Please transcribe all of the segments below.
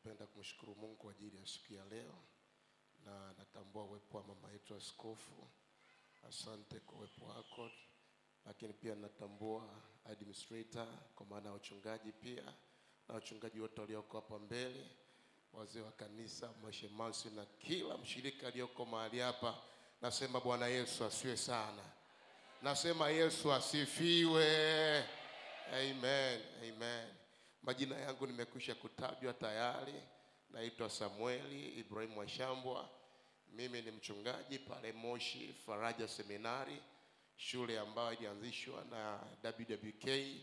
Napenda kumshukuru Mungu kwa ajili ya siku ya leo, na natambua uwepo wa mama yetu askofu. Asante kwa uwepo wako. Lakini pia natambua administrator, kwa maana wachungaji pia, na wachungaji wote walioko hapa mbele, wazee wa kanisa, mashemasi na kila mshirika aliyoko mahali hapa. Nasema Bwana Yesu asifiwe sana. Nasema Yesu asifiwe. Amen. Amen. Majina yangu nimekwisha kutajwa tayari. Naitwa Samueli Ibrahim Washambwa. Mimi ni mchungaji pale Moshi Faraja Seminari, shule ambayo ilianzishwa na WWK.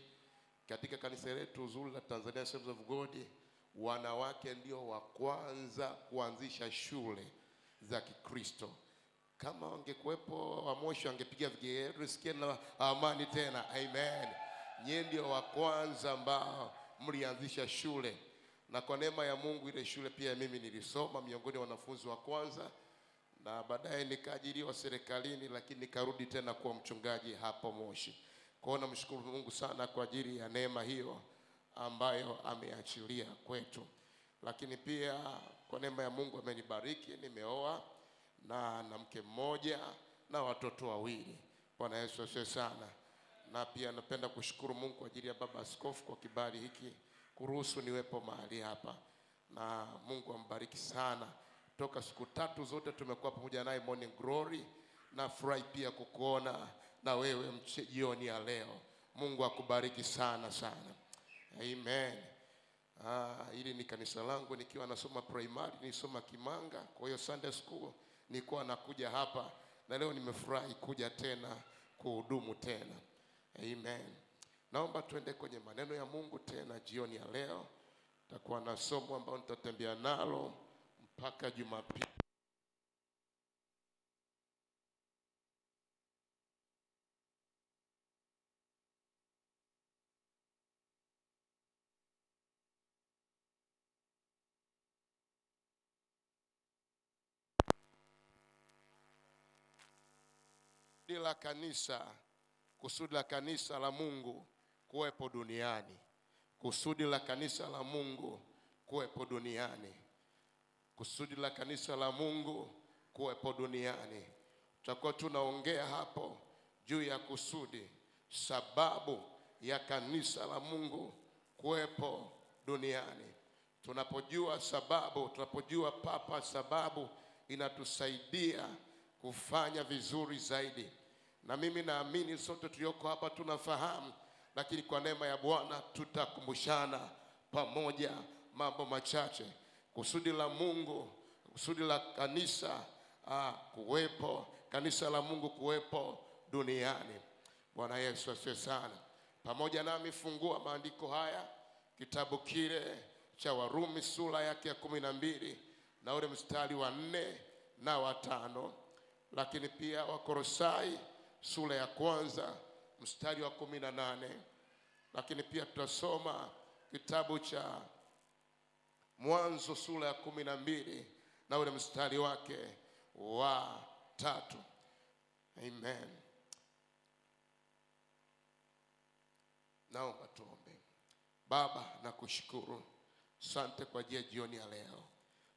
Katika kanisa letu zuri la Tanzania Assemblies of God, wanawake ndio wa kwanza kuanzisha shule za Kikristo. Kama wangekuepo wa Moshi wangepiga vigelegele, sikia na amani tena. Amen. Nyie ndio wa kwanza ambao mlianzisha shule, na kwa neema ya Mungu ile shule pia mimi nilisoma miongoni mwa wanafunzi wa kwanza, na baadaye nikaajiriwa serikalini, lakini nikarudi tena kuwa mchungaji hapo Moshi. Kwa hiyo namshukuru Mungu sana kwa ajili ya neema hiyo ambayo ameachilia kwetu. Lakini pia kwa neema ya Mungu amenibariki, nimeoa na mke mmoja na watoto wawili. Bwana Yesu asifiwe sana. Na pia napenda kushukuru Mungu kwa ajili ya baba askofu kwa kibali hiki kuruhusu niwepo mahali hapa, na Mungu ambariki sana. Toka siku 3 zote tumekuwa pamoja naye Morning Glory, na furahi pia kukuona na wewe jioni ya leo. Mungu akubariki sana sana. Amen. Hili ni kanisa langu. Nikiwa nasoma primary nisoma Kimanga, kwa hiyo Sunday school nilikuwa nakuja hapa, na leo nimefurahi kuja tena kuhudumu tena. Amen. Naomba tuende kwenye maneno ya Mungu tena jioni ya leo. Takuwa na somo ambalo nitatembea nalo mpaka Jumapili. La kanisa, kusudi la kanisa la Mungu kuwepo duniani. Kusudi la kanisa la Mungu kuwepo duniani. Kusudi la kanisa la Mungu kuwepo duniani. Tutakuwa tunaongea hapo juu ya kusudi, sababu ya kanisa la Mungu kuwepo duniani. Tunapojua sababu, tunapojua papa sababu, inatusaidia kufanya vizuri zaidi. Na mimi naamini sote tulioko hapa tunafahamu, lakini kwa neema ya Bwana tutakumbushana pamoja mambo machache. Kusudi la Mungu, kusudi la kanisa kuwepo, kanisa la Mungu kuwepo duniani. Bwana Yesu asifiwe sana. Pamoja nami fungua maandiko haya, kitabu kile cha Warumi sura yake ya 12 na ule mstari wa 4 na wa 5. Lakini pia Wakolosai sura ya 1 mstari wa 18. Lakini pia tutasoma kitabu cha Mwanzo sura ya 12 na ule mstari wake wa 3. Amen. Naomba tuombe. Baba, nakushukuru. Asante kwa ajili ya jioni ya leo.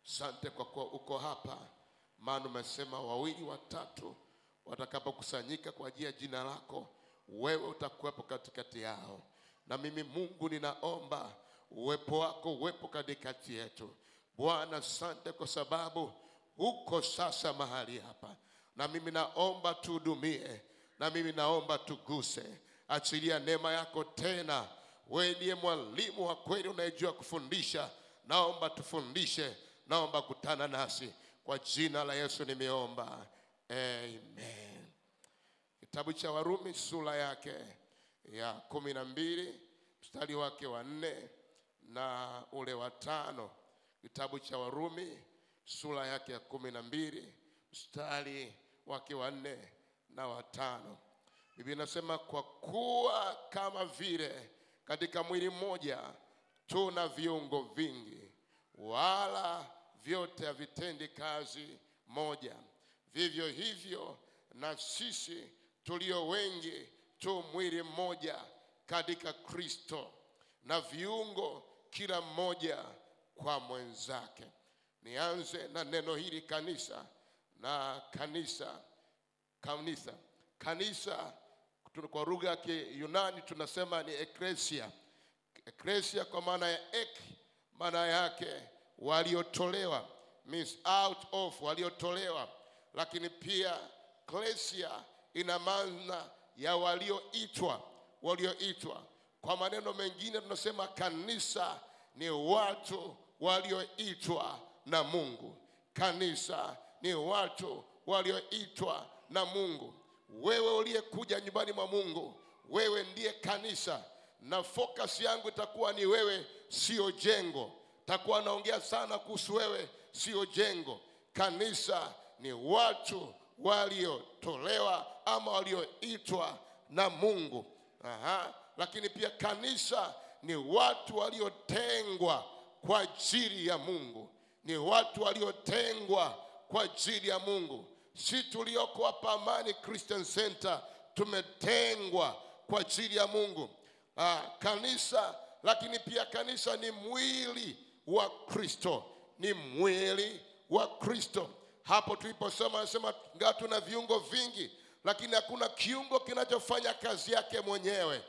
Asante kwa kuwa uko hapa, maana umesema 2 au 3 watakapokusanyika kwa ajili ya jina lako, wewe utakuwepo katikati yao. Na mimi Mungu ninaomba uwepo wako uwepo katikati yetu. Bwana, asante kwa sababu uko sasa mahali hapa. Na mimi naomba tuhudumie, na mimi naomba tuguse. Achilia neema yako tena. Wewe ndiye mwalimu wa kweli unayejua kufundisha. Naomba tufundishe, naomba kutana nasi. Kwa jina la Yesu nimeomba. Amen. Kitabu cha Warumi sura yake ya 12 mstari wake wa 4 na ule wa 5. Kitabu cha Warumi sura yake ya 12 mstari wake wa 4 na wa 5. Biblia inasema, kwa kuwa kama vile katika mwili mmoja tuna viungo vingi, wala vyote havitendi kazi moja, vivyo hivyo na sisi tulio wengi tu mwili mmoja katika Kristo, na viungo kila mmoja kwa mwenzake. Nianze na neno hili kanisa, na kanisa kwa lugha ya Kiyunani tunasema ni ecclesia. Ecclesia kwa maana ya maana yake waliotolewa, means out of, waliotolewa. Lakini pia ecclesia ina maana ya walioitwa. Kwa maneno mengine tunasema kanisa ni watu walioitwa na Mungu. Kanisa ni watu walioitwa na Mungu. Wewe uliyekuja nyumbani mwa Mungu, wewe ndiye kanisa. Na focus yangu itakuwa ni wewe, sio jengo. Takuwa naongea sana kuhusu wewe, sio jengo. Kanisa ni watu waliotolewa ama walioitwa na Mungu. Lakini pia kanisa ni watu waliotengwa kwa ajili ya Mungu. Ni watu waliotengwa kwa ajili ya Mungu. Si tulioko hapa Amani Christian Center tumetengwa kwa ajili ya Mungu. Kanisa, lakini pia kanisa ni mwili wa Kristo. Ni mwili wa Kristo. Hapo tuliposema anasema tuna viungo vingi, lakini hakuna kiungo kinachofanya kazi yake mwenyewe.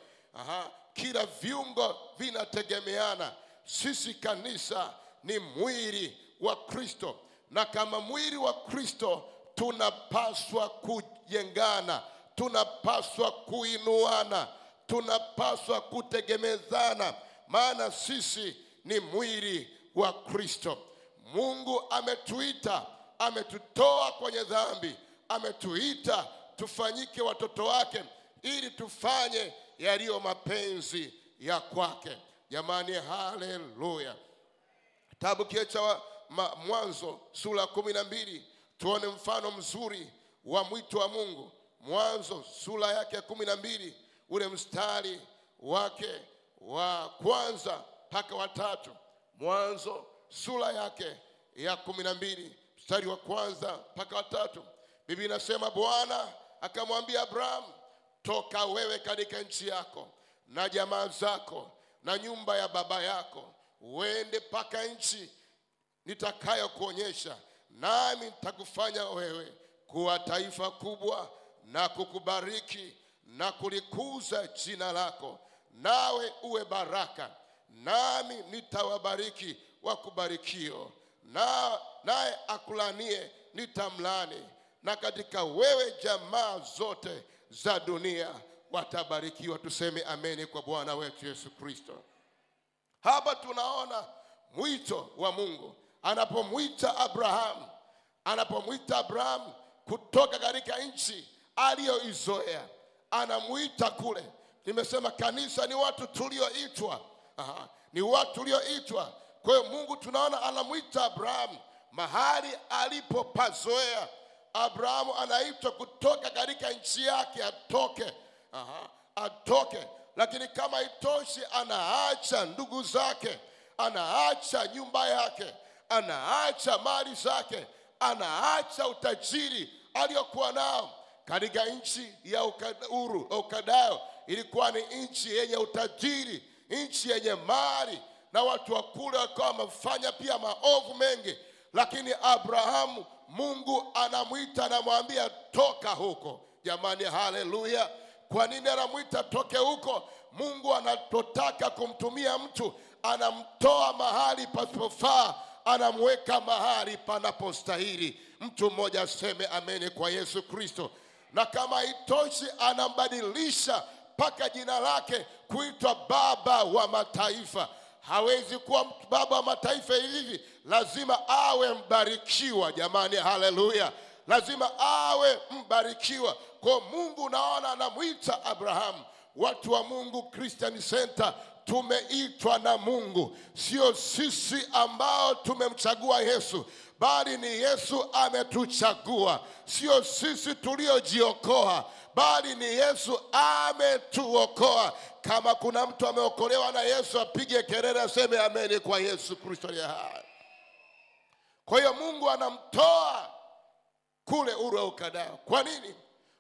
Kila viungo vinategemeana. Sisi kanisa ni mwili wa Kristo, na kama mwili wa Kristo tunapaswa kujengana, tunapaswa kuinuana, tunapaswa kutegemezana, maana sisi ni mwili wa Kristo. Mungu ametuita, ametutoa kwenye dhambi, ametuita tufanyike watoto wake ili tufanye yaliyo mapenzi ya kwake. Jamani, haleluya. Kitabu kile cha Mwanzo sura 12 tuone mfano mzuri wa mwito wa Mungu. Mwanzo sura yake 12 ule mstari wake wa kwanza mpaka wa 3. Mwanzo sura yake ya 12 mstari wa kwanza mpaka wa 3. Biblia inasema Bwana akamwambia Abraham, toka wewe katika nchi yako na jamaa zako na nyumba ya baba yako, uende paka nchi nitakayo kuonyesha, nami nitakufanya wewe kuwa taifa kubwa na kukubariki na kulikuza jina lako, nawe uwe baraka, nami nitawabariki wakubarikio, naye akulanie nitamlani, na katika wewe jamaa zote za dunia watabarikiwa. Tuseme ameni kwa Bwana wetu Yesu Kristo. Hapa tunaona mwito wa Mungu. Anapomwita Abraham kutoka katika nchi aliyoizoea, anamuita kule. Nimesema kanisa ni watu tulioitwa. Ni watu tulioitwa. Kwa hiyo Mungu tunaona anamuita Abraham mahali alipopazoea. Abrahamu anaitwa kutoka katika nchi yake, atoke. Lakini kama itoshi, anaacha ndugu zake, anaacha nyumba yake, anaacha mali zake, anaacha utajiri aliyokuwa nao. Katika nchi ya Ukadayo ilikuwa ni nchi yenye utajiri, nchi yenye mali, na watu wa kule walikuwa wamefanya pia maovu mengi. Lakini Abrahamu, Mungu anamuita, anamwambia toka huko. Jamani, haleluya. Kwa nini anamuita toke huko? Mungu anatotaka kumtumia mtu, anamtoa mahali pasipofaa, anamweka mahali panapostahili. Mtu mmoja aseme ameni kwa Yesu Kristo. Na kama itoshi, anambadilisha mpaka jina lake kuitwa baba wa mataifa. Hawezi kuwa baba wa mataifa hivi, lazima awe mbarikiwa. Jamani, haleluya. Lazima awe mbarikiwa. Kwa Mungu naona anamuita Abraham. Watu wa Mungu Christian Center tumeitwa na Mungu. Sio sisi ambao tumemchagua Yesu, bali ni Yesu ametuchagua. Sio sisi tuliojiokoa, bali ni Yesu ametuokoa. Kama kuna mtu ameokolewa na Yesu, apige kelele aseme ameni kwa Yesu Kristo aliye hai. Kwa hiyo Mungu anamtoa kule Uru wa Ukadayo. Kwa nini?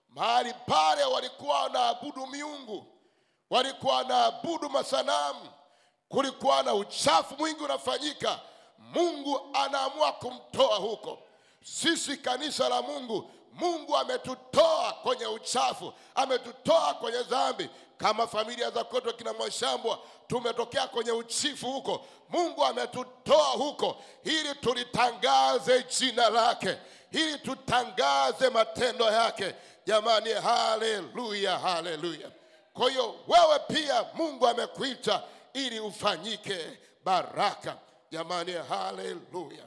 Mahali pale walikuwa wanaabudu miungu, walikuwa wanaabudu masanamu, kulikuwa na uchafu mwingi unafanyika. Mungu anaamua kumtoa huko. Sisi kanisa la Mungu, Mungu ametutoa kwenye uchafu, ametutoa kwenye dhambi. Kama familia za kwetu kina Mwashambwa, tumetokea kwenye uchifu huko. Mungu ametutoa huko ili tulitangaze jina lake, ili tutangaze matendo yake. Jamani, haleluya, haleluya. Kwa hiyo wewe pia Mungu amekuita ili ufanyike baraka. Jamani, haleluya.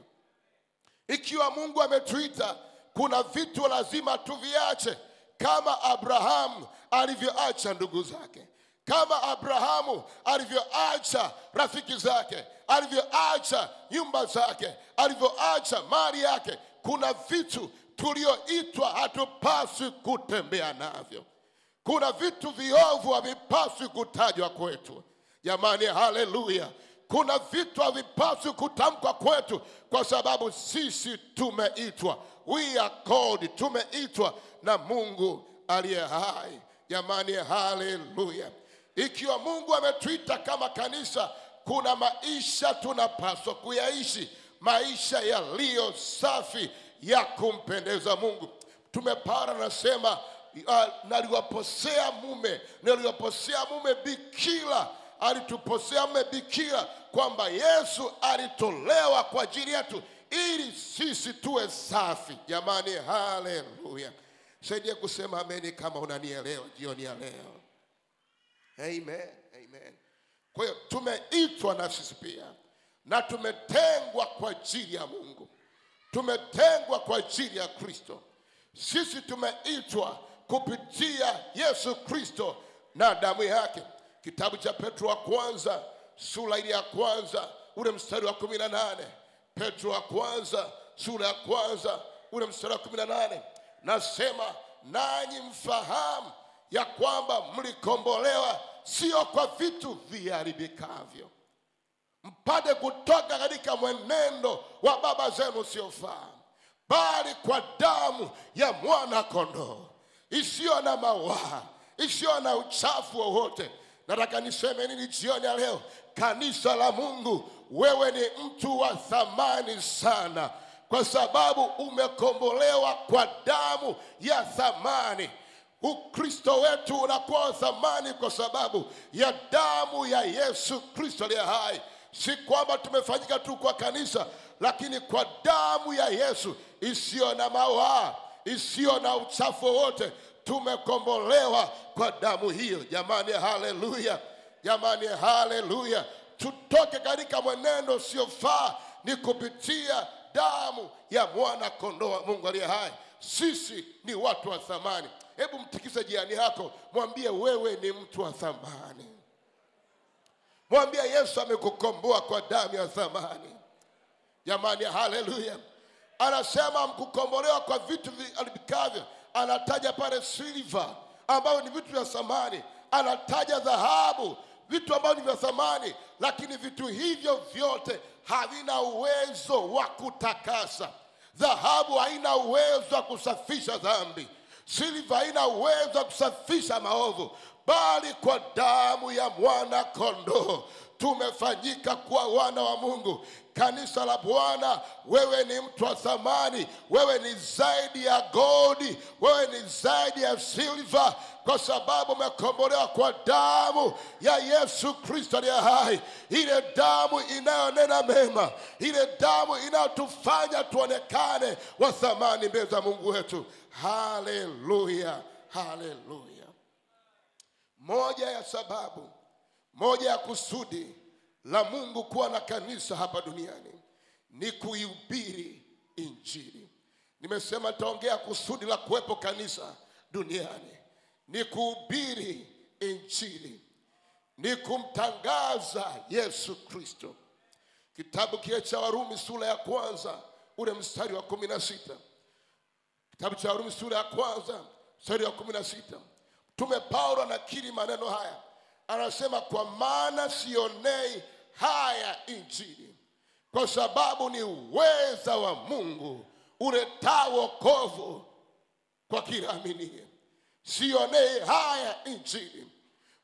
Ikiwa Mungu ametuita, kuna vitu lazima tuviache, kama Abrahamu alivyoacha ndugu zake, kama Abrahamu alivyoacha rafiki zake, alivyoacha nyumba zake, alivyoacha mali yake. Kuna vitu tulioitwa hatupaswi kutembea navyo. Kuna vitu viovu havipaswi kutajwa kwetu. Jamani, haleluya. Kuna vitu havipaswi kutamkwa kwetu, kwa sababu sisi tumeitwa. We are called, tumeitwa na Mungu aliye hai. Jamani, haleluya. Ikiwa Mungu ametuita kama kanisa, kuna maisha tunapaswa kuyaishi, maisha yaliyo safi ya kumpendeza Mungu. Mtume Paulo anasema, naliwaposea mume bikira, alituposea mume bikira, kwamba Yesu alitolewa kwa ajili yetu ili sisi tuwe safi. Jamani, haleluya. Saidia kusema ameni kama unanielewa jioni ya leo. Amen, amen. Kwa hiyo tumeitwa na sisi pia, na tumetengwa kwa ajili ya Mungu, tumetengwa kwa ajili ya Kristo. Sisi tumeitwa kupitia Yesu Kristo na damu yake. Kitabu cha Petro wa kwanza sura ile ya kwanza ule mstari wa 18. Petro wa kwanza sura ya kwanza ule mstari wa 18. Nasema, nanyi mfahamu ya kwamba mlikombolewa sio kwa vitu viharibikavyo, mpate kutoka katika mwenendo wa baba zenu usiofaa, bali kwa damu ya mwana kondoo isiyo na mawaa, isiyo na uchafu wowote. Nataka niseme nini jioni ya leo? Kanisa la Mungu, wewe ni mtu wa thamani sana, kwa sababu umekombolewa kwa damu ya thamani. Ukristo wetu unakuwa wa thamani kwa sababu ya damu ya Yesu Kristo aliye hai. Si kwamba tumefanyika tu kwa kanisa, lakini kwa damu ya Yesu isiyo na mawaa, isiyo na uchafu wote. Tumekombolewa kwa damu hiyo. Jamani, haleluya. Jamani, haleluya. Tutoke katika mwenendo usiofaa ni kupitia damu ya mwana kondoo wa Mungu aliye hai. Sisi ni watu wa thamani. Hebu mtikise jirani yako, mwambie wewe ni mtu wa thamani. Mwambie Yesu amekukomboa kwa damu ya thamani. Jamani, haleluya. Anasema mkukombolewa kwa vitu viharibikavyo. Anataja pale silver, ambao ni vitu vya thamani. Anataja dhahabu, vitu ambavyo ni vya thamani, lakini vitu hivyo vyote havina uwezo wa kutakasa. Dhahabu haina uwezo wa kusafisha dhambi. Silver haina uwezo wa kusafisha maovu, bali kwa damu ya mwana kondoo tumefanyika kuwa wana wa Mungu. Kanisa la Bwana, wewe ni mtu wa thamani. Wewe ni zaidi ya gold, wewe ni zaidi ya silver, kwa sababu umekombolewa kwa damu ya Yesu Kristo aliye hai. Ile damu inayonena mema, ile damu inayotufanya tuonekane wa thamani mbele za Mungu wetu. Haleluya, haleluya. Moja ya sababu, moja ya kusudi la Mungu kuwa na kanisa hapa duniani ni kuihubiri Injili. Nimesema nitaongea kusudi la kuwepo kanisa duniani ni kuhubiri Injili, ni kumtangaza Yesu Kristo. Kitabu kile cha Warumi sura ya kwanza ule mstari wa 16. Kitabu cha Warumi sura ya kwanza mstari wa 16. Mtume Paulo anakiri maneno haya. Anasema, kwa maana sionei haya Injili, kwa sababu ni uweza wa Mungu uletao wokovu kwa kila aminiye. Sionei haya Injili.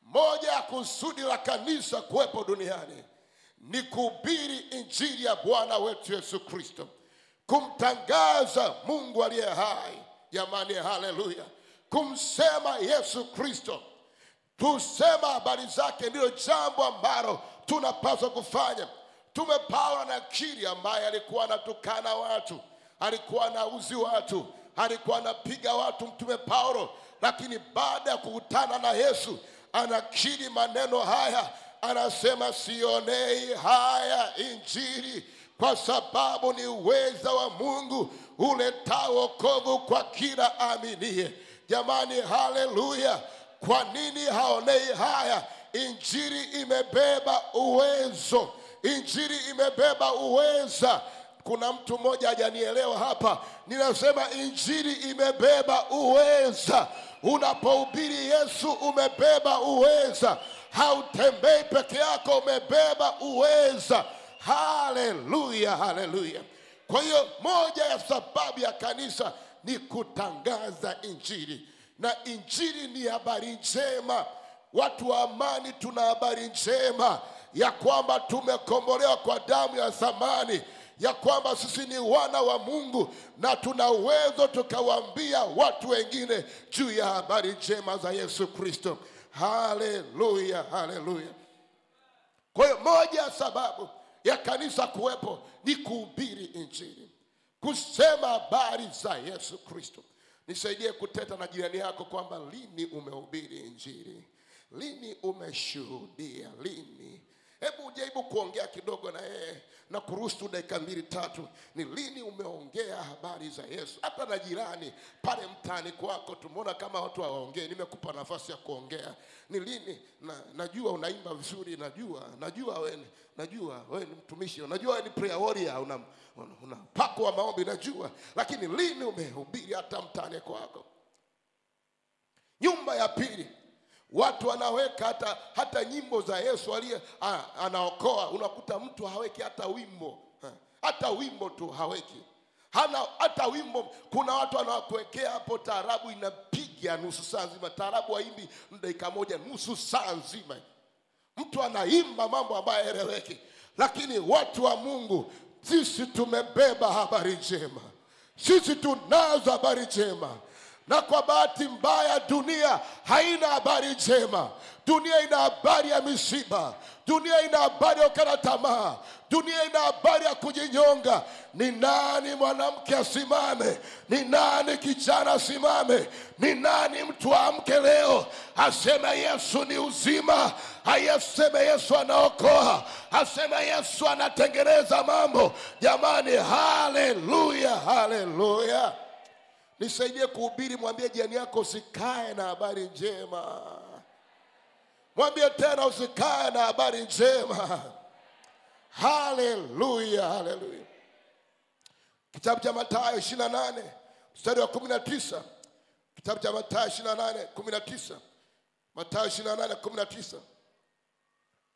Moja ya kusudi la kanisa kuwepo duniani ni kuhubiri injili ya Bwana wetu Yesu Kristo, kumtangaza Mungu aliye hai. Jamani, haleluya! Kumsema Yesu Kristo, tusema habari zake, ndio jambo ambalo tunapaswa kufanya. Mtume Paulo anakiri, ambaye alikuwa anatukana watu, alikuwa anauzi watu, alikuwa anapiga watu, Mtume Paulo, lakini baada ya kukutana na Yesu anakiri maneno haya, anasema sionei haya injili, kwa sababu ni uweza wa Mungu uletao wokovu kwa kila aminiye. Jamani, haleluya! Kwa nini haonei haya? Injili imebeba uwezo, injili imebeba uweza. Kuna mtu mmoja hajanielewa hapa. Ninasema injili imebeba uweza. Unapohubiri Yesu umebeba uweza. Hautembei peke yako, umebeba uweza. Haleluya, haleluya. Kwa hiyo moja ya sababu ya kanisa ni kutangaza injili. Na injili ni habari njema. Watu wa amani, tuna habari njema ya kwamba tumekombolewa kwa damu ya thamani, ya kwamba sisi ni wana wa Mungu, na tuna uwezo tukawaambia watu wengine juu ya habari njema za Yesu Kristo. Haleluya, haleluya. Kwa hiyo moja ya sababu ya kanisa kuwepo ni kuhubiri injili, kusema habari za Yesu Kristo. Nisaidie kuteta na jirani yako kwamba lini umehubiri injili? Lini umeshuhudia? Lini? Hebu jaribu kuongea kidogo na yeye na kuruhusu dakika 2-3. Ni lini umeongea habari za Yesu? Hata na jirani pale mtaani kwako, tumeona kama watu hawaongei, nimekupa nafasi ya kuongea. Ni lini? Najua unaimba vizuri, najua wewe ni mtumishi, najua wewe ni prayer warrior, una pako wa maombi, najua. Lakini lini umehubiri hata mtaani kwako? Nyumba ya pili, watu wanaweka hata nyimbo za Yesu aliye anaokoa. Unakuta mtu haweki hata wimbo. Hata wimbo tu haweki. Hata wimbo. Kuna watu wanakuwekea hapo taarabu inapiga nusu saa nzima. Taarabu haimbi dakika moja, nusu saa nzima. Mtu anaimba mambo ambayo haeleweki. Lakini watu wa Mungu, sisi tumebeba habari njema. Sisi tunazo habari njema. Na kwa bahati mbaya dunia haina habari njema. Dunia ina habari ya misiba. Dunia ina habari ya kukata tamaa. Dunia ina habari ya kujinyonga. Ni nani mwanamke asimame? Ni nani kijana asimame? Ni nani mtu amke leo aseme Yesu ni uzima? Aseme Yesu anaokoa. Aseme Yesu anatengeneza mambo. Jamani, haleluya, haleluya. Nisaidie kuhubiri. Mwambie jirani yako usikae na habari njema. Mwambie tena usikae na habari njema. Haleluya, haleluya. Kitabu cha Mathayo 28 mstari wa 19. Kitabu cha Mathayo 28:19. Mathayo 28:19.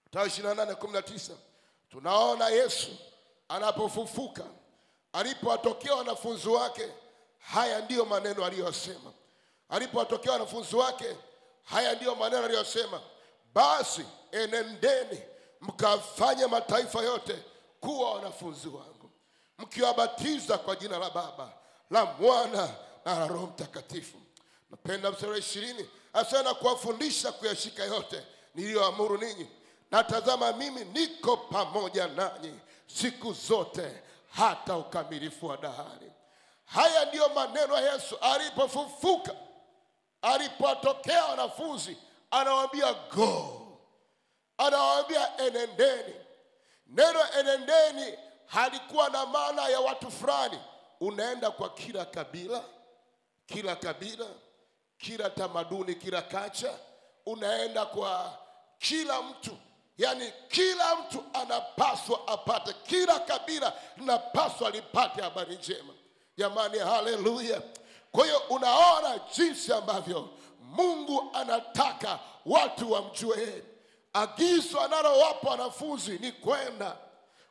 Mathayo 28:19. Tunaona Yesu anapofufuka, alipowatokea wanafunzi wake, haya ndiyo maneno aliyosema. Alipowatokea wanafunzi wake, haya ndiyo maneno aliyosema: basi enendeni mkafanye mataifa yote kuwa wanafunzi wangu, mkiwabatiza kwa jina la Baba, la Mwana na la Roho Mtakatifu. Napenda mstari wa 20, asema kuwafundisha kuyashika yote niliyoamuru ninyi, na tazama mimi niko pamoja nanyi siku zote hata ukamilifu wa dahari. Haya ndiyo maneno ya Yesu alipofufuka. Alipotokea wanafunzi, anawaambia go. Anawaambia enendeni. Neno enendeni halikuwa na maana ya watu fulani. Unaenda kwa kila kabila, kila tamaduni, kila kacha. Unaenda kwa kila mtu. Yani kila mtu anapaswa apate, kila kabila linapaswa lipate habari njema. Jamani, haleluya. Kwa hiyo unaona jinsi ambavyo Mungu anataka watu wamjue. Agizo analowapa wanafunzi ni kwenda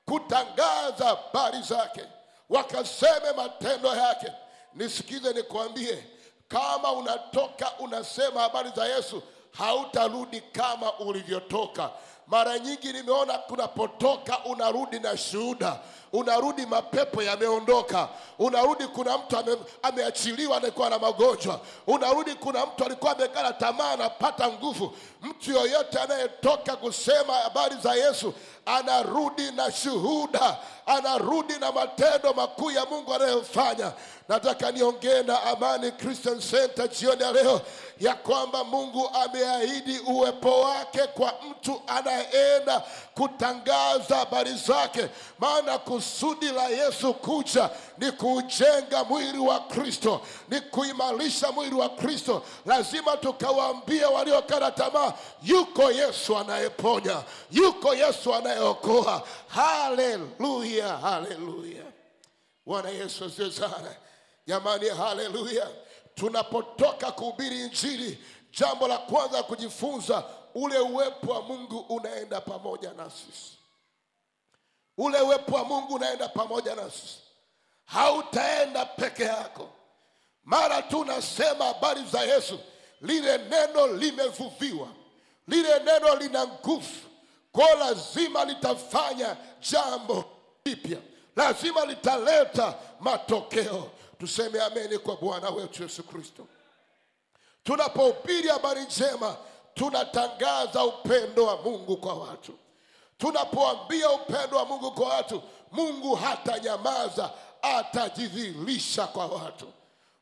kutangaza habari zake, wakaseme matendo yake. Nisikize nikwambie, kama unatoka unasema habari za Yesu, hautarudi kama ulivyotoka. Mara nyingi nimeona tunapotoka unarudi na shuhuda, unarudi mapepo yameondoka, unarudi kuna mtu ameachiliwa alikuwa na magonjwa, unarudi kuna mtu alikuwa amekata tamaa anapata nguvu. Mtu yoyote anayetoka kusema habari za Yesu anarudi na shuhuda, anarudi na matendo makuu ya Mungu anayofanya. Nataka niongee na Amani Christian Center jioni ya leo ya kwamba Mungu ameahidi uwepo wake kwa mtu anayeenda kutangaza habari zake. Maana kusudi la Yesu kuja ni kujenga mwili wa Kristo, ni kuimarisha mwili wa Kristo. Lazima tukawaambie waliokata tamaa, yuko Yesu anayeponya, yuko Yesu anayeokoa. Haleluya, haleluya. Bwana Yesu asifiwe sana. Jamani, haleluya. Tunapotoka kuhubiri injili, jambo la kwanza kujifunza, ule uwepo wa Mungu unaenda pamoja na sisi. Ule uwepo wa Mungu unaenda pamoja na sisi. Hautaenda peke yako. Mara tu nasema habari za Yesu, lile neno limevuviwa, lile neno lina nguvu, kwa lazima litafanya jambo jipya, lazima litaleta matokeo. Tuseme ameni kwa Bwana wetu Yesu Kristo. Tunapohubiri habari njema, tunatangaza upendo wa Mungu kwa watu. Tunapoambia upendo wa Mungu kwa watu, Mungu hatanyamaza, atajidhihirisha kwa watu.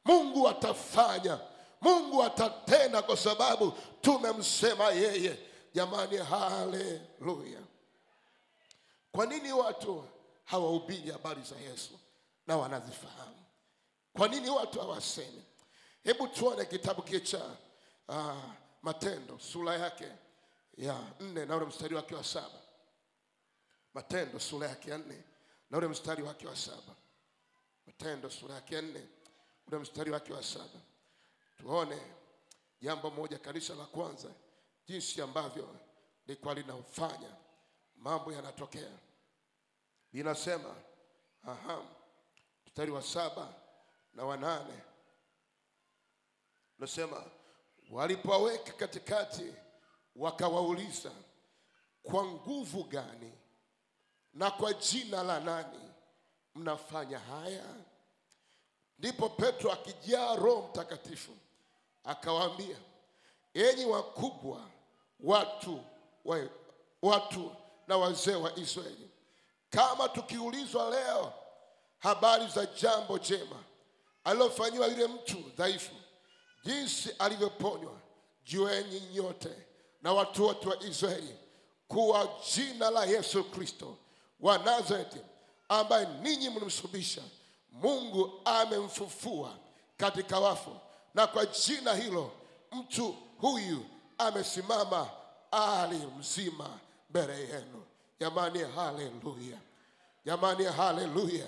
Mungu atafanya, Mungu atatenda kwa sababu tumemsema yeye. Jamani, haleluya. Kwa nini watu hawahubiri habari za Yesu na wanazifahamu? Kwa nini watu hawasemi? Hebu tuone kitabu kile cha Matendo sura yake ya 4 na ule mstari wake wa 7. Matendo sura yake ya 4 na ule mstari wake wa 7. Matendo sura yake ya 4 ule mstari wake wa 7. Tuone jambo moja, kanisa la kwanza, jinsi ambavyo lilikuwa linafanya mambo yanatokea. Linasema mstari wa 7 na wa 8. Nasema walipoweka katikati wakawauliza, kwa nguvu gani na kwa jina la nani mnafanya haya? Ndipo Petro akijaa Roho Mtakatifu akawaambia, enyi wakubwa, watu na wazee wa Israeli, kama tukiulizwa leo habari za jambo jema alilofanywa yule mtu dhaifu, jinsi alivyoponywa, jueni nyote na watu wote wa Israeli kuwa jina la Yesu Kristo wa Nazareti, ambaye ninyi mlimsulubisha, Mungu amemfufua katika wafu, na kwa jina hilo mtu huyu amesimama ali mzima mbele yenu. Jamani, haleluya. Jamani, haleluya.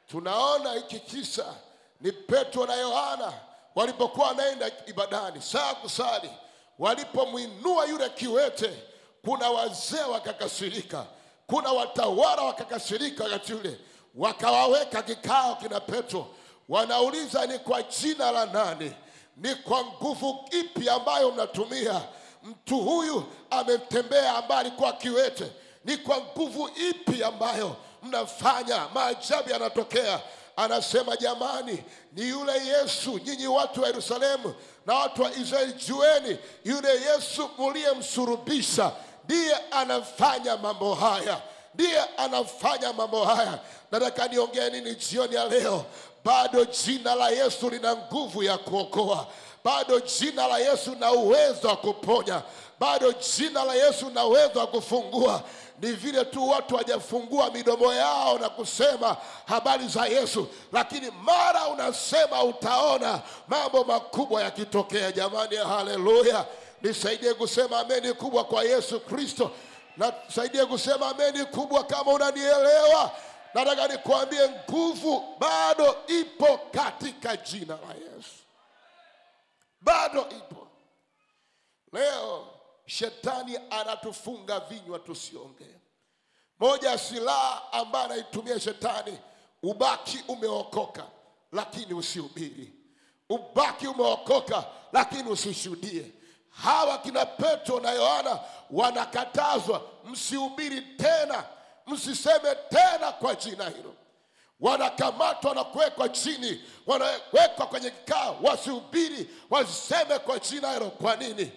Tunaona hiki kisa ni Petro na Yohana walipokuwa wanaenda ibadani saa kusali, walipomwinua yule kiwete, kuna wazee wakakasirika, kuna watawala wakakasirika wakati ule, wakawaweka kikao kina Petro. Wanauliza, ni kwa jina la nani, ni kwa nguvu ipi ambayo mnatumia? Mtu huyu ametembea ambaye alikuwa kiwete, ni kwa nguvu ipi ambayo mnafanya maajabu yanatokea? Anasema, jamani, ni yule Yesu, nyinyi watu wa Yerusalemu na watu wa Israeli, jueni yule Yesu mliyemsulubisha ndiye anafanya mambo haya, ndiye anafanya mambo haya. Nataka niongee nini jioni ya leo? Bado jina la Yesu lina nguvu ya kuokoa. Bado jina la Yesu na uwezo wa kuponya. Bado jina la Yesu na uwezo wa kufungua. Ni vile tu watu hawajafungua midomo yao na kusema habari za Yesu, lakini mara unasema utaona mambo makubwa yakitokea. Jamani, haleluya. Nisaidie kusema ameni kubwa kwa Yesu Kristo. Na nisaidie kusema ameni kubwa kama unanielewa. Nataka nikwambie, nguvu bado ipo katika jina la Yesu. Bado ipo. Leo shetani anatufunga vinywa tusiongee. Moja silaha ambayo anaitumia shetani, ubaki umeokoka lakini usihubiri. Ubaki umeokoka lakini usishuhudie. hawa kina Petro na Yohana wanakatazwa, msihubiri tena, msiseme tena kwa jina hilo. Wanakamatwa na kuwekwa chini, wanawekwa kwenye kikao, wasihubiri, wasiseme kwa jina hilo. Kwa nini?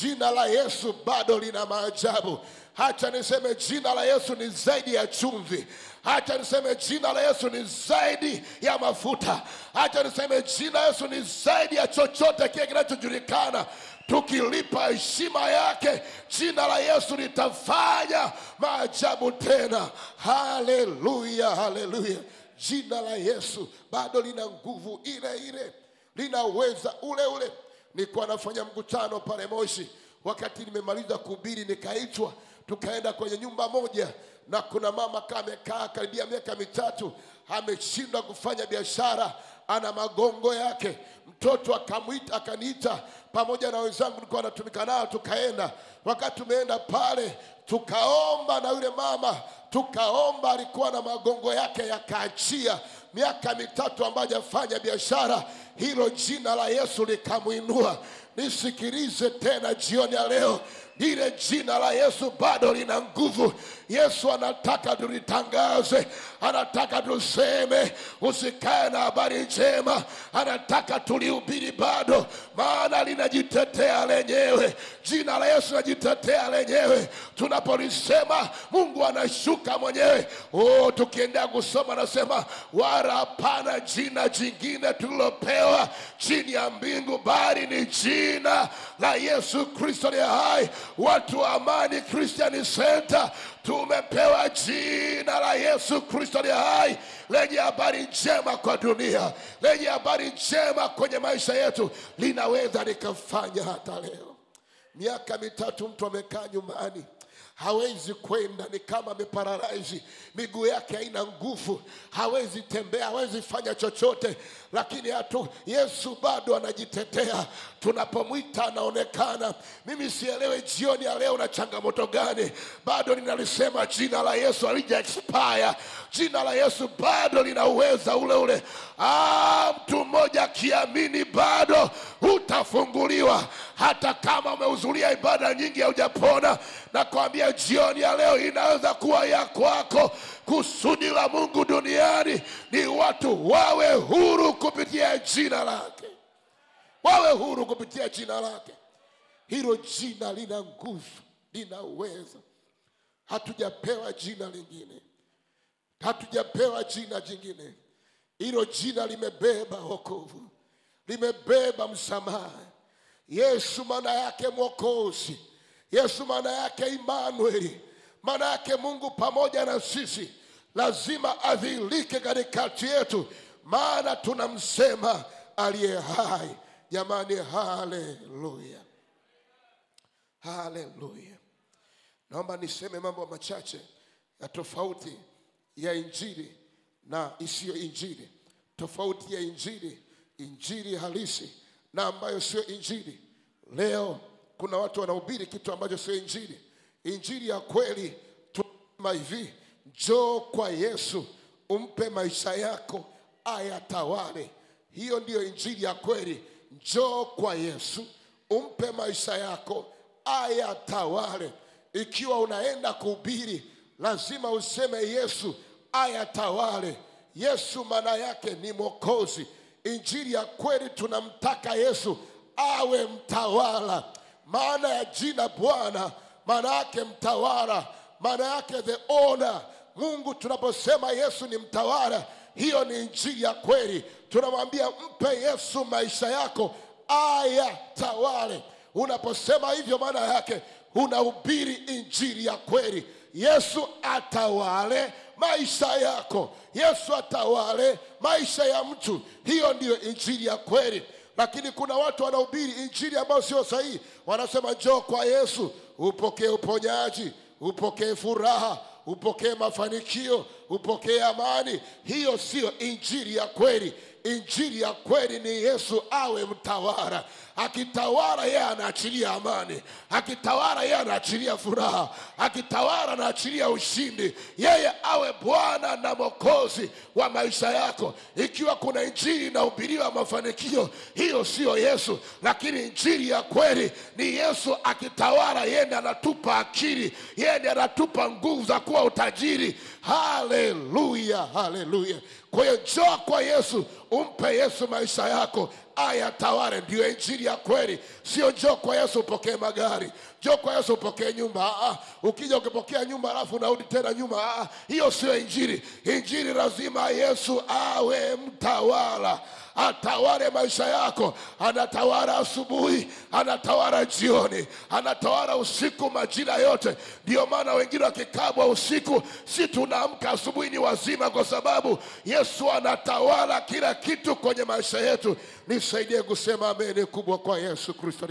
Jina la Yesu bado lina maajabu. Acha niseme jina la Yesu ni zaidi ya chumvi. Acha niseme jina la Yesu ni zaidi ya mafuta. Acha niseme jina la Yesu ni zaidi ya chochote kile kinachojulikana. Tukilipa heshima yake, jina la Yesu litafanya maajabu tena. Haleluya, haleluya. Jina la Yesu bado lina nguvu ile ile, lina uweza ule ule. Nilikuwa nafanya mkutano pale Moshi, wakati nimemaliza kuhubiri nikaitwa, tukaenda kwenye nyumba moja, na kuna mama amekaa karibia miaka 3, ameshindwa kufanya biashara, ana magongo yake. Mtoto akaniita pamoja na wenzangu nilikuwa natumika nao, tukaenda. Wakati tumeenda pale, tukaomba na yule mama, tukaomba, alikuwa na magongo yake yakaachia, miaka 3 ambayo hajafanya biashara. Hilo jina la Yesu likamuinua. Nisikilize tena jioni ya leo, ile jina la Yesu bado lina nguvu. Yesu anataka tulitangaze, anataka tuseme, usikae na habari njema, anataka tulihubiri bado, maana linajitetea lenyewe. Jina la Yesu linajitetea lenyewe. Tunapolisema Mungu anashuka mwenyewe. Tukiendelea kusoma nasema, wala hapana jina jingine tulilopewa chini ya mbingu bali ni jina la Yesu Kristo aliye hai. Watu wa Amani Christian Center tumepewa jina la Yesu Kristo aliye hai, lenye habari njema kwa dunia, lenye habari njema kwenye maisha yetu. Linaweza likafanya hata leo. Miaka 3 mtu amekaa nyumbani, hawezi kwenda, ni kama ameparalyze, miguu yake haina nguvu, hawezi tembea, hawezi fanya chochote, lakini Yesu bado anajitetea. Tunapomwita anaonekana. Mimi sielewe jioni ya leo na changamoto gani, bado ninalisema jina la Yesu halija expire. Jina la Yesu bado lina uweza ule ule. Mtu mmoja akiamini bado utafunguliwa. Hata kama umehudhuria ibada nyingi hujapona, nakwambia jioni ya leo inaweza kuwa ya kwako. Kusudi la Mungu duniani ni watu wawe huru kupitia jina lake. Wawe huru kupitia jina lake. Hilo jina lina nguvu, lina uwezo. Hatujapewa jina lingine, hatujapewa jina jingine. Hilo jina limebeba wokovu, limebeba msamaha. Yesu maana yake Mwokozi. Yesu maana yake Emmanuel, maana yake Mungu pamoja na sisi. Lazima adhihirike katikati yetu, maana tunamsema aliye hai. Jamani, haleluya, haleluya. Naomba niseme mambo machache ya tofauti ya injili na isiyo injili. Tofauti ya injili, injili halisi na ambayo sio injili. Leo kuna watu wanahubiri kitu ambacho sio injili. Injili ya kweli tunasema hivi: njoo kwa Yesu, umpe maisha yako ayatawale. Hiyo ndiyo injili ya kweli. Njoo kwa Yesu, umpe maisha yako ayatawale. Ikiwa unaenda kuhubiri, lazima useme Yesu ayatawale. Yesu maana yake ni Mwokozi. Injili ya kweli tunamtaka Yesu awe mtawala. Maana ya jina Bwana maana yake mtawala, maana yake the owner. Mungu tunaposema Yesu ni mtawala, hiyo ni injili ya kweli. Tunamwambia mpe Yesu maisha yako ayatawale. Unaposema hivyo maana yake unahubiri injili ya kweli. Yesu atawale maisha yako, Yesu atawale maisha ya mtu. Hiyo ndiyo injili ya kweli. Lakini kuna watu wanahubiri injili ambayo sio sahihi. Wanasema njoo kwa Yesu upokee uponyaji, upokee furaha, upokee mafanikio. upokee amani. Hiyo sio injili ya kweli. Injili ya kweli ni Yesu awe mtawala. Akitawala yeye anaachilia amani. Akitawala yeye anaachilia furaha. Akitawala anaachilia ushindi. Yeye awe Bwana na Mwokozi wa maisha yako. Ikiwa kuna injili inahubiriwa mafanikio, hiyo sio Yesu. Lakini injili ya kweli ni Yesu akitawala, yeye ndiye anatupa akili, yeye ndiye anatupa nguvu za kuwa utajiri. Haleluya, haleluya. Kwa hiyo njoo kwa Yesu, umpe Yesu maisha yako, ayatawale. Ndio injili ya kweli. Sio njoo kwa Yesu upokee magari, njoo kwa Yesu upokee nyumba. Ukija ukipokea nyumba alafu unarudi tena nyuma, hiyo sio injili. Injili lazima Yesu awe mtawala. Atawale maisha yako. Anatawala asubuhi, anatawala jioni, anatawala usiku, majira yote. Ndio maana wengine wakikabwa usiku, si tunaamka asubuhi ni wazima, kwa sababu Yesu anatawala kila kitu kwenye maisha yetu. Nisaidie kusema amen kubwa kwa Yesu Kristo.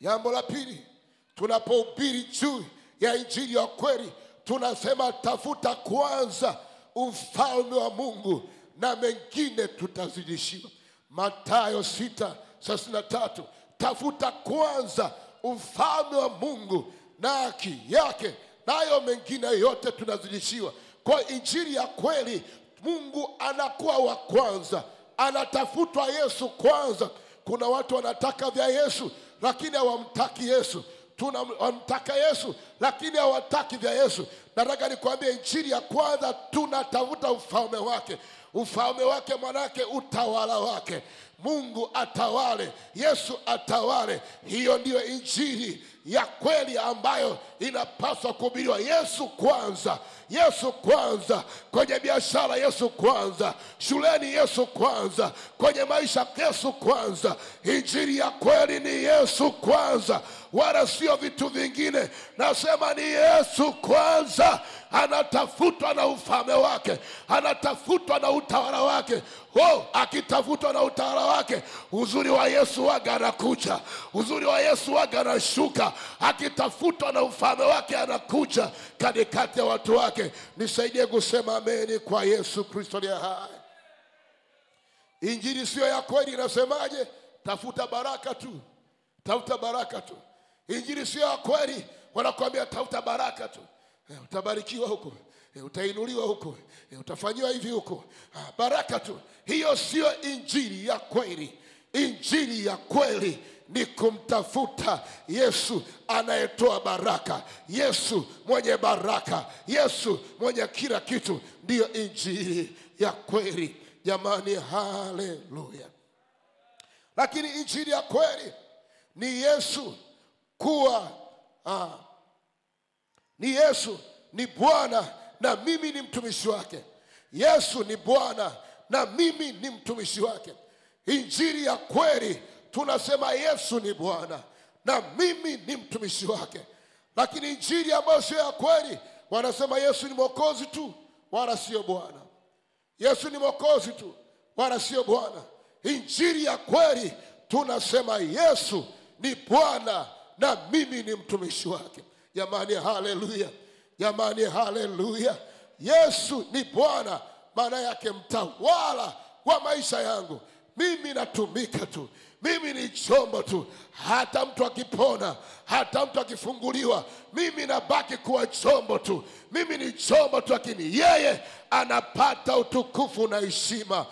Jambo la pili, tunapohubiri juu ya injili ya kweli, tunasema tafuta kwanza ufalme wa Mungu na mengine tutazidishiwa. Mathayo 6:33. Tafuta kwanza ufalme wa Mungu na haki yake, nayo mengine yote tunazidishiwa. Kwa injili ya kweli, Mungu anakuwa wa kwanza, anatafutwa Yesu kwanza. Kuna watu wanataka vya Yesu lakini hawamtaki Yesu. Tunamtaka Yesu lakini hawataki vya Yesu. Nataka nikwambie, injili ya kwanza tunatafuta ufalme wake. Ufalme wake manake utawala wake. Mungu atawale, Yesu atawale. Hiyo ndiyo injili ya kweli ambayo inapaswa kuhubiriwa. Yesu kwanza, Yesu kwanza. Kwenye biashara Yesu kwanza, shuleni Yesu kwanza, kwenye maisha Yesu kwanza. Injili ya kweli ni Yesu kwanza, wala sio vitu vingine. Nasema ni Yesu kwanza. Anatafutwa na ufalme wake, anatafutwa na utawala wake. Akitafutwa na utawala wake, uzuri wa Yesu waga anakuja, uzuri wa Yesu waga anashuka. Akitafutwa na ufalme wake, anakuja katikati ya watu wake. Nisaidie kusema amen kwa Yesu Kristo aliye hai. Injili sio ya kweli inasemaje? Tafuta baraka tu, tafuta baraka tu. Injili sio ya kweli wanakuambia tafuta baraka tu. Utabarikiwa huko, utainuliwa huko, utafanyiwa hivi huko, baraka tu. Hiyo sio injili ya kweli. Injili ya kweli ni kumtafuta Yesu anayetoa baraka, Yesu mwenye baraka, Yesu mwenye kila kitu. Ndiyo injili ya kweli. Jamani, haleluya. Lakini injili ya kweli ni Yesu kuwa ni Yesu ni Bwana na mimi ni mtumishi wake. Yesu ni Bwana na mimi ni mtumishi wake. Injili ya kweli tunasema Yesu ni Bwana na mimi ni mtumishi wake. Lakini injili ambayo sio ya kweli, wanasema Yesu ni mwokozi tu wala sio Bwana. Yesu ni mwokozi tu wala sio Bwana. Injili ya kweli tunasema Yesu ni Bwana na mimi ni mtumishi wake. Jamani, haleluya. Jamani, haleluya. Yesu ni Bwana, maana yake mtawala wa maisha yangu. Mimi natumika tu, mimi ni chombo tu. Hata mtu akipona, hata mtu akifunguliwa, mimi nabaki kuwa chombo tu. Mimi ni chombo tu, lakini yeye anapata utukufu na heshima.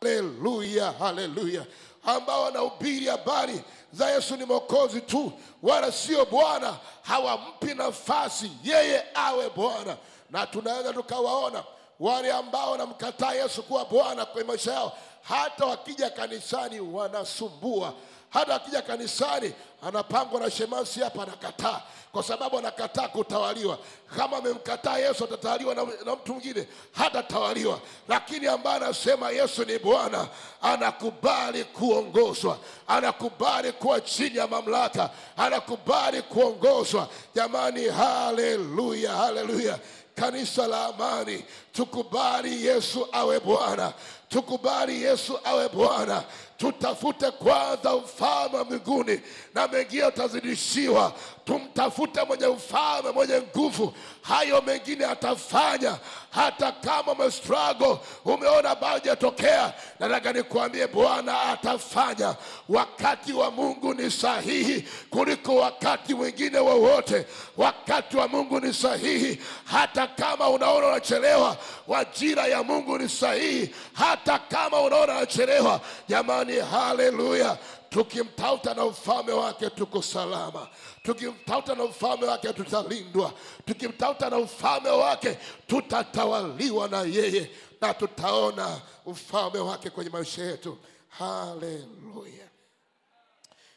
Haleluya, haleluya. Ambao wanahubiri habari za Yesu ni mwokozi tu wala sio Bwana, hawampi nafasi yeye awe Bwana. Na tunaweza tukawaona wale ambao wanamkataa Yesu kuwa Bwana kwa maisha yao. Hata wakija kanisani wanasumbua. Hata wakija kanisani anapangwa na shemasi hapa, anakataa kwa sababu anakataa kutawaliwa. Kama amemkataa Yesu atatawaliwa na mtu mwingine, hatatawaliwa. Lakini ambaye anasema Yesu ni Bwana, anakubali kuongozwa, anakubali kuwa chini ya mamlaka, anakubali kuongozwa. Jamani, haleluya, haleluya. kanisa la Amani, tukubali Yesu awe Bwana. Tukubali Yesu awe Bwana. Tutafute kwanza ufalme wa mbinguni na mengine utazidishiwa. Tumtafute mwenye ufalme, mwenye nguvu. Hayo mengine atafanya. Hata kama umestruggle, umeona bado hajatokea, nataka nikwambie Bwana atafanya. Wakati wa Mungu ni sahihi kuliko wakati mwingine wowote. Wakati wa Mungu ni sahihi. Hata kama unaona unachelewa, majira ya Mungu ni sahihi. Hata kama unaona unachelewa, jamani, haleluya. Tukimtafuta na ufalme wake tuko salama. Tukimtafuta na ufalme wake tutalindwa. Tukimtafuta na ufalme wake tutatawaliwa na yeye, na tutaona ufalme wake kwenye maisha yetu. Haleluya.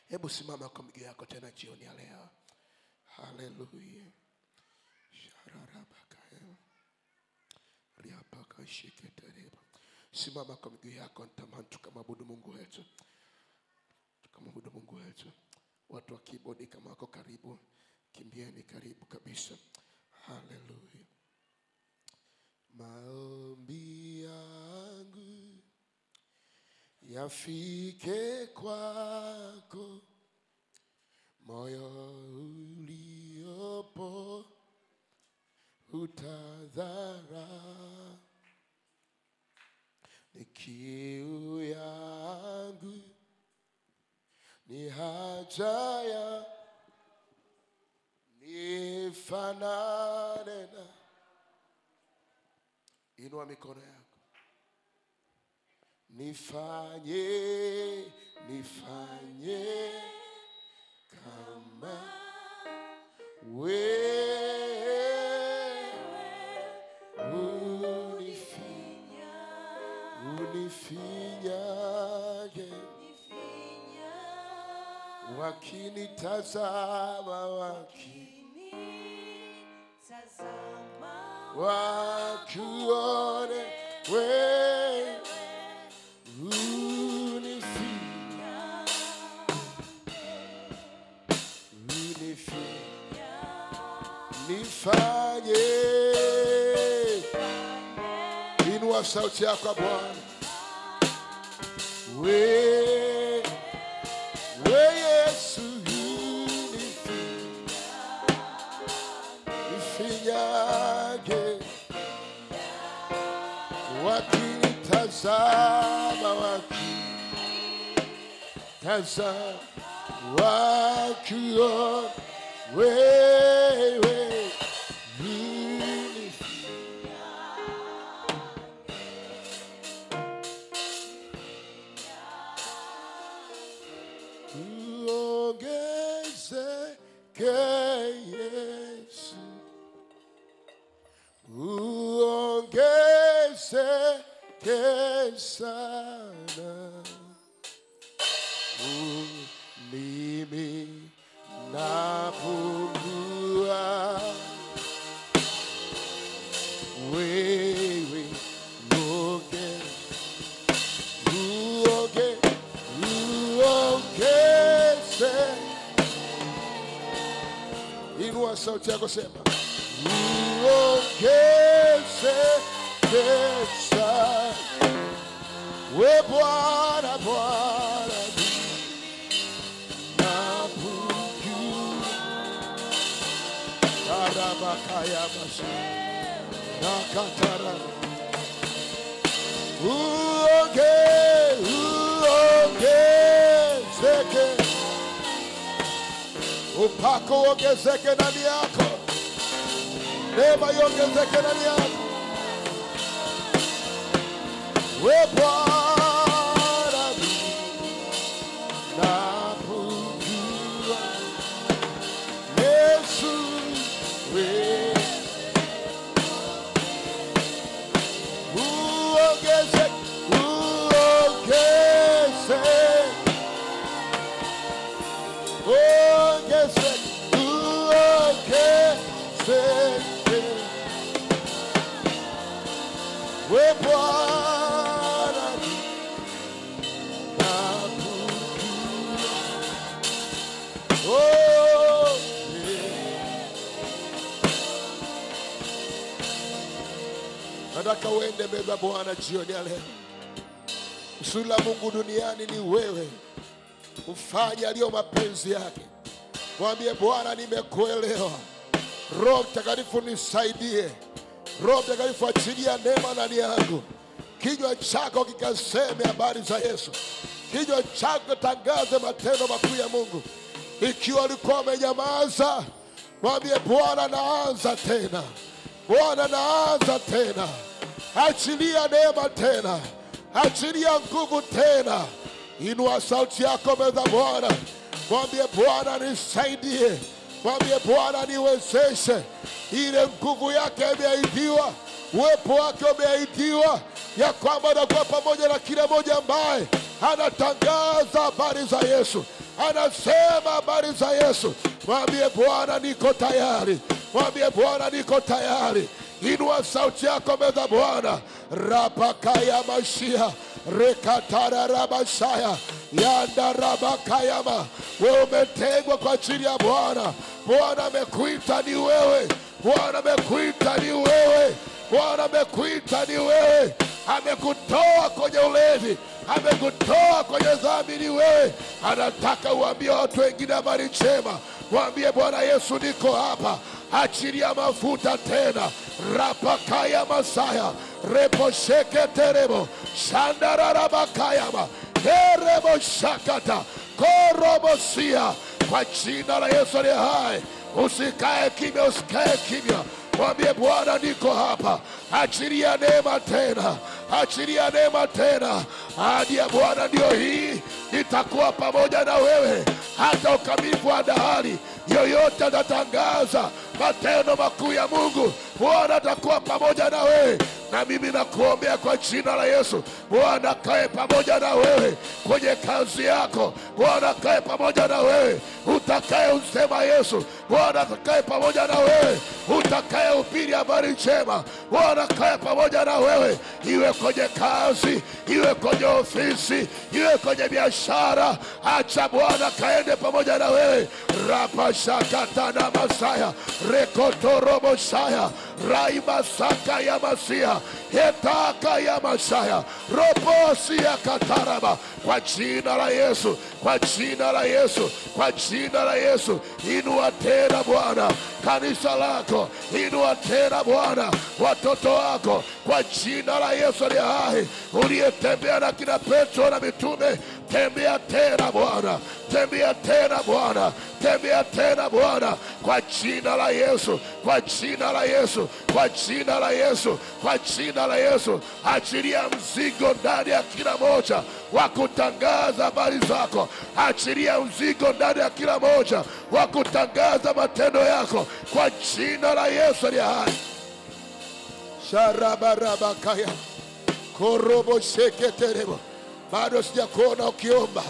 Hebu simama kwa miguu yako tena jioni ya leo. Haleluya. Simama kwa miguu yako, natamani tukamwabudu Mungu wetu. Tukamwabudu Mungu wetu. Watu wa keyboard kama wako karibu, kimbieni karibu kabisa. Haleluya. Maombi yangu yafike kwako, moyo uliopo utadharau. Ni kiu yangu, ni haja ya nifanane na. Inua mikono yako. Nifanye kama wewe unifinyage. Wakinitazama wakuone wewe nifanye. Inua sauti yako Bwana. We Yesu unifinyage. Wakinitazama wakuone wewe Yesu, uongezeke sana. Mimi napungua, wewe uongeze. Inua sauti yako, sema uongeze sana. We Bwana, napungua. Karabakaya masu nakatara. Uongezeke. Upako uongezeke ndani yako. Neema iongezeke ndani yako. We Bwana, napungua. Yesu, we uongezeke. We Bwana, napungua. Oh, yeah. Nataka uende mbele za Bwana jioni ya leo. Kusudi la Mungu duniani ni wewe ufanye aliyo mapenzi yake. Mwambie Bwana, nimekuelewa. Roho Mtakatifu nisaidie. Roho Mtakatifu achilia neema ndani yangu. Kinywa chako kikaseme habari za Yesu. Kinywa chako tangaze matendo makuu ya Mungu. Ikiwa ulikuwa umenyamaza, mwambie Bwana, naanza tena. Bwana, naanza tena. Achilia neema tena. Achilia nguvu tena. Inua sauti yako mbele za Bwana. Mwambie Bwana, nisaidie. Mwambie Bwana, niwezeshe. Ile nguvu yake imeahidiwa, uwepo wake umeahidiwa, ya kwamba anakuwa pamoja na kila mmoja ambaye anatangaza habari za Yesu, anasema habari za Yesu. Mwambie Bwana, niko tayari. Mwambie Bwana, niko tayari. Inua sauti yako mbele za Bwana. Rabakaya Mashia, rekatara rabashaya, yanda rabakayama. Wewe umetengwa kwa ajili ya Bwana. Bwana amekuita ni wewe. Bwana amekuita ni wewe. Bwana amekuita ni wewe. Amekutoa kwenye ulevi, amekutoa kwenye dhambi ni wewe. Anataka uambie watu wengine habari njema. Mwambie Bwana Yesu, niko hapa. Achilia mafuta tena. Rapakaya Masaya, repo sheke terebo, shandara rabakayama, erebo shakata, korobosia. Kwa jina la Yesu aliye hai, usikae kimya, usikae kimya. Mwambie Bwana, niko hapa. Achilia neema tena. Achilia neema tena. Ahadi ya Bwana ndio hii, nitakuwa pamoja na wewe hata ukamilifu wa dahari. Yoyote atatangaza matendo makuu ya Mungu, Bwana atakuwa pamoja na wewe. Na mimi nakuombea kwa jina la Yesu, Bwana kae pamoja na wewe kwenye kazi yako. Bwana kae pamoja na wewe utakaye usema Yesu. Bwana kae pamoja na wewe utakaye hubiri habari njema. Bwana kae pamoja na wewe, iwe kwenye kazi, iwe kwenye ofisi, iwe kwenye biashara. Acha Bwana kaende pamoja na wewe. Rapashakatana Masaya, rekotorobo shaya, raimasaka ya Masia, hetaka ya Masaya, robosi ya kataraba. Kwa jina la Yesu, kwa jina la Yesu, kwa jina la Yesu. Inua tena Bwana kanisa lako, inua tena Bwana watoto wako, kwa jina la Yesu aliye hai. Uliyetembea na kina Petro na mitume, tembea tena Bwana, tembea tena Bwana, tembea tena Bwana, kwa jina la Yesu, kwa jina la Yesu, kwa jina la Yesu, kwa jina la Yesu. Achilia mzigo ndani ya kila moja wa kutangaza habari zako. Achilia mzigo ndani ya kila moja wa kutangaza matendo yako, kwa jina la Yesu aliye hai. Sharabarabakaya, korobo sheketerebo. Bado sijakuona ukiomba.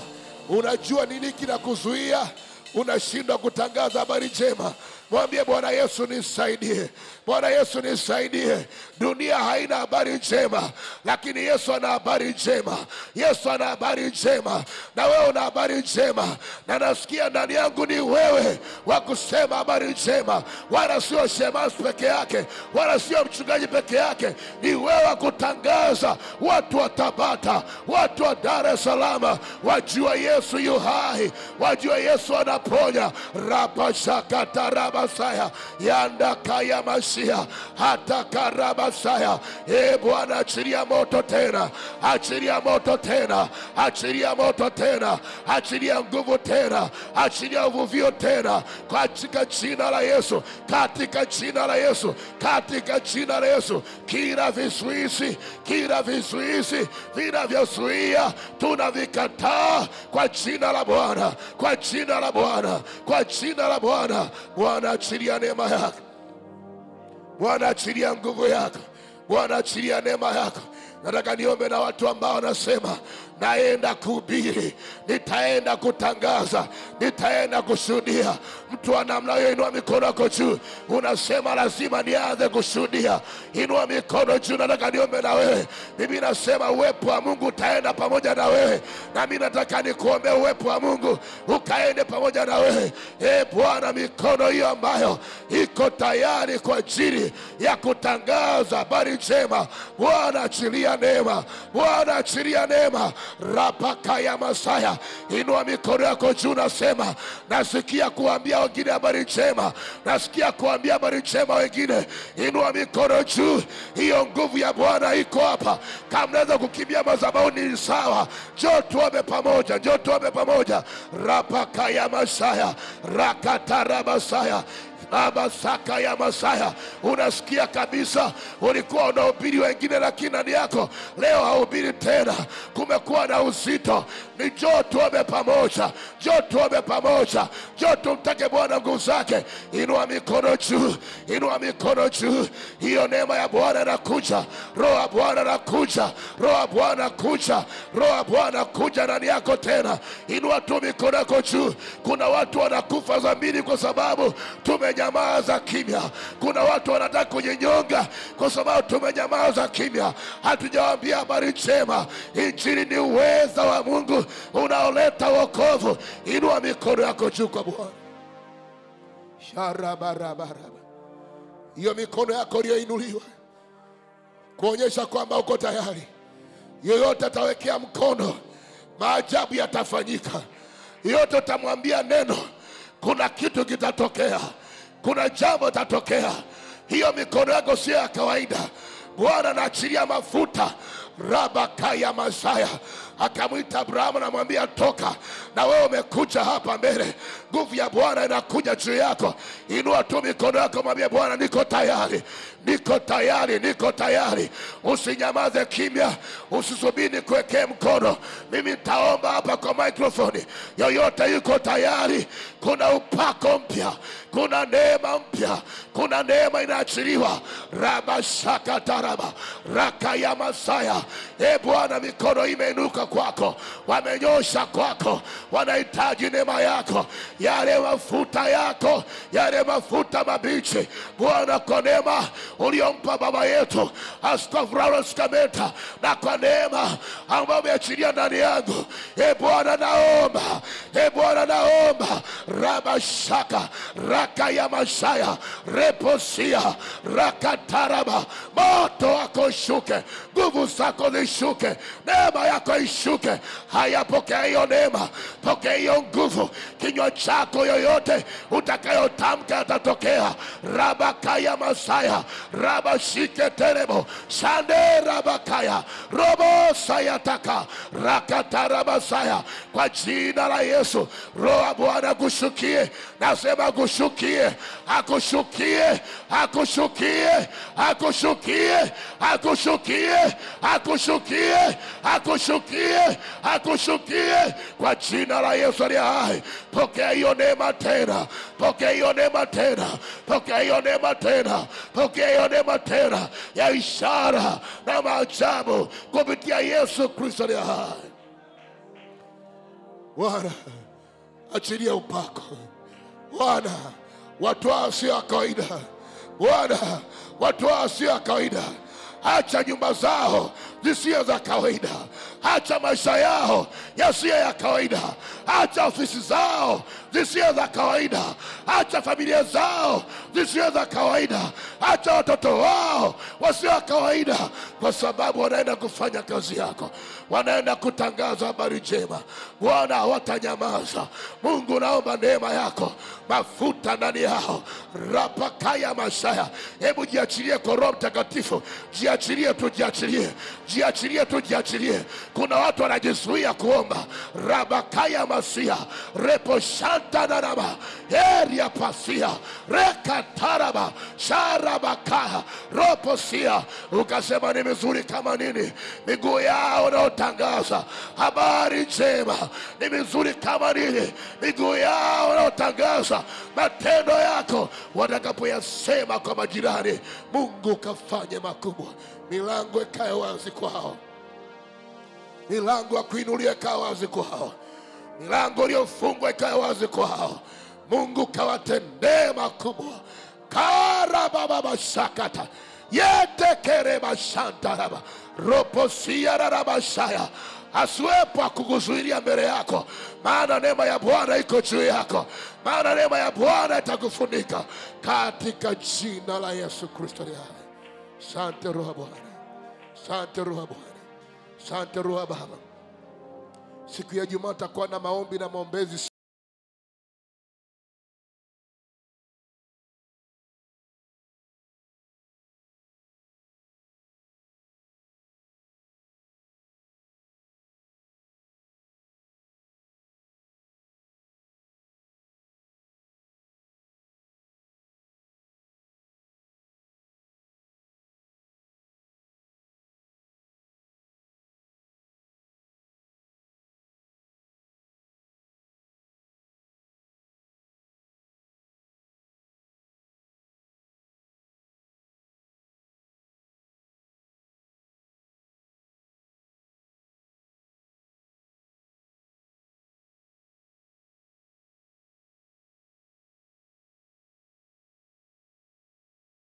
Unajua nini kinakuzuia? Unashindwa kutangaza habari njema. Mwambie Bwana Yesu, nisaidie. Bwana Yesu, nisaidie. Dunia haina habari njema, lakini Yesu ana habari njema. Yesu ana habari njema, na wewe una habari njema. Na nasikia ndani yangu ni wewe wa kusema habari njema. Wala sio shemasi peke yake, wala sio mchungaji peke yake. Ni wewe wa kutangaza. Watu wa Tabata, watu wa Dar es Salaam wajua Yesu yu hai, wajua Yesu anaponya. Rabashakatarabasaya, yanda kaya Masia, hata karabasaya. Bwana, achilia moto tena, achilia moto tena, achilia moto tena, achilia nguvu tena, achilia uvuvio tena, katika jina la Yesu, katika jina la Yesu, katika jina la Yesu. Kila vizuizi, kila vizuizi vinavyozuia tunavikataa kwa jina la Bwana, kwa jina la Bwana, kwa jina la Bwana. Bwana, achilia neema yako. Bwana, achilia nguvu yako. Bwana, achilia neema yako. Nataka niombe na watu ambao wanasema, naenda kuhubiri, nitaenda kutangaza, nitaenda kushuhudia. Mtu wa namna hiyo inua mikono yako juu. Unasema lazima nianze kushuhudia. Inua mikono juu, nataka niombe na wewe. Mimi nasema uwepo wa Mungu utaenda pamoja na wewe. Na mimi nataka nikuombe uwepo wa Mungu ukaende pamoja na wewe. Bwana, mikono hiyo ambayo iko tayari kwa ajili ya kutangaza habari njema, Bwana achilia neema. Bwana achilia neema. Rapakaya Masaya. Inua mikono yako juu, nasema nasikia kuambia wengine habari njema. Nasikia kuambia habari njema wengine. Inua mikono juu. Hiyo nguvu ya Bwana iko hapa. Kama unaweza kukimbia madhabahuni ni sawa. Njoo tuombe pamoja. Njoo tuombe pamoja. Rapakaya Masaya. Rakatarabasaya. Baba saka ya Masaya. Unasikia kabisa ulikuwa unahubiri wengine lakini ndani yako leo hahubiri tena. Kumekuwa na uzito. Ni njoo tuombe pamoja. Njoo tuombe pamoja. Njoo tumtake Bwana nguvu zake. Inua mikono juu. Inua mikono juu. Hiyo neema ya Bwana inakuja. Roho ya Bwana inakuja. Roho ya Bwana inakuja. Roho ya Bwana inakuja ndani yako tena. Inua tu mikono yako juu. Kuna watu wanakufa dhambi kwa sababu tumenyamaza kimya. Kuna watu wanataka kujinyonga kwa sababu tumenyamaza kimya. Hatujawaambia habari njema. Injili ni uweza wa Mungu unaoleta wokovu. Inua mikono yako juu kwa Bwana. Sharabarabara. Hiyo mikono yako iliyoinuliwa kuonyesha kwamba uko tayari. Yoyote atawekea mkono, maajabu yatafanyika. Yoyote utamwambia neno, kuna kitu kitatokea. Kuna jambo litatokea. Hiyo mikono yako sio ya kawaida. Bwana anaachilia mafuta. Rabakaya Masaya. Akamwita Abrahamu na mwambia toka. Na wewe umekuja hapa mbele. Nguvu ya Bwana inakuja juu yako. Inua tu mikono yako, mwambie Bwana niko tayari. Niko tayari, niko tayari. Usinyamaze kimya. Usisubiri kuwekea mkono. Mimi nitaomba hapa kwa microphone. Yoyote yuko tayari. Kuna upako mpya. Kuna neema mpya. Kuna neema inaachiliwa. Rabashaka taraba. Rakaya Masaya. Bwana, mikono imeinuka kwako. Wamenyosha kwako. Wanahitaji neema yako. Yale mafuta yako. Yale mafuta mabichi. Bwana, kwa neema uliompa baba yetu Askofu Lawrence Kameta, na kwa neema ambayo umeachilia ndani yangu, Bwana naomba. Bwana naomba. Rabashaka. Rakaya Masaya. Reposia. Rakataraba. Moto wako shuke. Nguvu zako zishuke. Neema yako ishuke. Haya, pokea hiyo neema. Pokea hiyo nguvu. Kinywa chako yoyote utakayotamka yatatokea. Rabakaya Masaya. Rabashike terebo. Shande rabakaya. Robo sayataka. Rakatarabasaya. Kwa jina la Yesu, Roho Bwana kushukie. Nasema kushukie. Akushukie. Akushukie. Akushukie. Akushukie. Akushukie. Akushukie. Akushukie. Kwa jina la Yesu aliye hai. Pokea hiyo neema tena. Pokea hiyo neema tena. Pokea hiyo neema tena. Pokea hiyo neema tena ya ishara na maajabu kupitia Yesu Kristo aliye hai. Bwana, achilia upako. Bwana, watu hao sio kawaida. Bwana, watu hao sio kawaida. Acha nyumba zao zisizo za kawaida. Acha maisha yao yasiyo ya kawaida. Acha ofisi zao zisizo za kawaida. Acha familia zao zisizo za kawaida. Acha watoto wao wasio wa kawaida, kwa sababu wanaenda kufanya kazi yako. Wanaenda kutangaza habari njema. Bwana, hawatanyamaza. Mungu, naomba neema yako, mafuta ndani yao. Rapakaya Masaya. Hebu jiachilie kwa Roho Mtakatifu. Jiachilie tu, jiachilie. Jiachilie tu, jiachilie. Kuna watu wanajizuia kuomba. Rabakaya Masia. Repo shanta naraba. Eria pasia. Rekataraba. Sharabakaya. Ropo sia. Ukasema ni mizuri kama nini miguu yao unaotangaza habari njema. Ni mizuri kama nini miguu yao unaotangaza matendo yako. Watakapoyasema kwa majirani, Mungu kafanye makubwa. Milango ikae wazi kwao. Milango ya kuinulia ikae wazi kwao. Milango iliyofungwa ikae wazi kwao. Mungu kawatendee makubwa. Karababa shakata. Yetekere bashantaraba. Roposia rabashaya. Asiwepo akukuzuilia mbele yako. Maana neema ya Bwana iko juu yako. Maana neema ya Bwana itakufunika. Katika jina la Yesu Kristo. Asante Roho Bwana. Asante Roho Bwana. Asante Roho Baba. Siku ya Jumaa tutakuwa na maombi na maombezi.